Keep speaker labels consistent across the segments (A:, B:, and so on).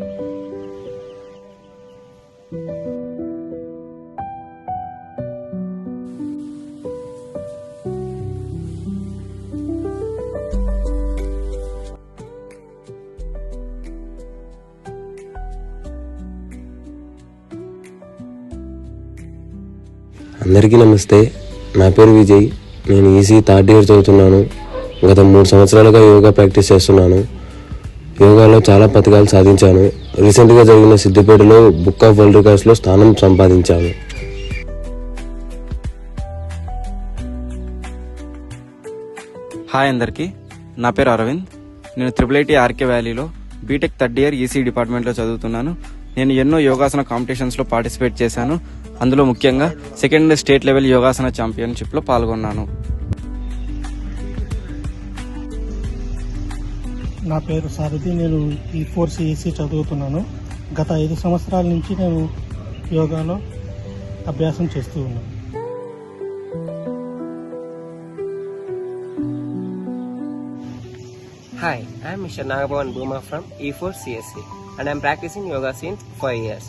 A: అందరికీ నమస్తే. నా పేరు విజయ్. నేను ఈసీ థర్డ్ ఇయర్ చదువుతున్నాను. గత 3 సంవత్సరాలుగా యోగా ప్రాక్టీస్ చేస్తున్నాను. యోగాలో చాలా పథకాలు సాధించాను. రీసెంట్గా జరిగిన సిద్దిపేటలో బుక్ ఆఫ్ వరల్డ్ రికార్డ్స్లో స్థానం సంపాదించాను.
B: హాయ్ అందరికీ, నా పేరు అరవింద్. నేను IIIT ఆర్కే వ్యాలీలో బీటెక్ థర్డ్ ఇయర్ ఈసీ డిపార్ట్మెంట్లో చదువుతున్నాను. నేను ఎన్నో యోగాసన కాంపిటీషన్స్లో పార్టిసిపేట్ చేశాను. అందులో ముఖ్యంగా 2nd స్టేట్ లెవెల్ యోగాసన ఛాంపియన్షిప్లో పాల్గొన్నాను.
C: నా పేరు సారథి. నేను E4CEC చదువుతున్నాను. గత 5 సంవత్సరాల నుంచి నేను యోగాలో అభ్యాసం చేస్తూ ఉన్నాను.
D: Hi, I am Mr. Nagabavan Bhuma from E4CSC and I am practicing yoga since 5 years.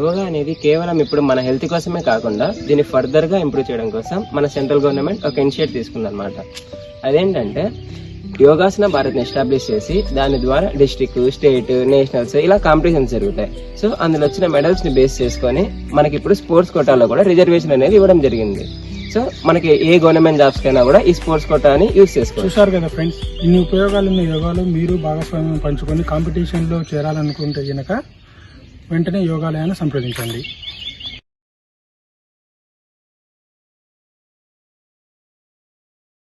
D: Yoga అనేది కేవలం ఇప్పుడు మన హెల్త్ కోసమే కాకుండా దీన్ని ఫర్దర్ గా ఇంప్రూవ్ చేయడం కోసం మన సెంట్రల్ గవర్నమెంట్ ఒక ఇనిషియేటివ్ తీసుకుందన్నమాట. అదేంటంటే యోగాసన భారత్ని ఎస్టాబ్లిష్ చేసి దాని ద్వారా డిస్ట్రిక్ట్, స్టేట్, నేషనల్స్ ఇలా కాంపిటీషన్స్ జరుగుతాయి. సో అందులో వచ్చిన మెడల్స్ ని బేస్ చేసుకొని మనకి ఇప్పుడు స్పోర్ట్స్ కోటాలో కూడా రిజర్వేషన్ అనేది ఇవ్వడం జరిగింది. సో మనకి ఏ గవర్నమెంట్ జాబ్స్ కైనా కూడా ఈ స్పోర్ట్స్ కోటాని యూజ్ చేసుకోవచ్చు.
C: చూసారు కదా ఫ్రెండ్స్, ఇన్ని ఉపయోగాలు ఉన్న యోగాలో మీరు భాగస్వామ్యం పంచుకొని కాంపిటీషన్ లో చేరాలనుకుంటే గనక వెంటనే యోగాలయాన్ని సంప్రదించండి.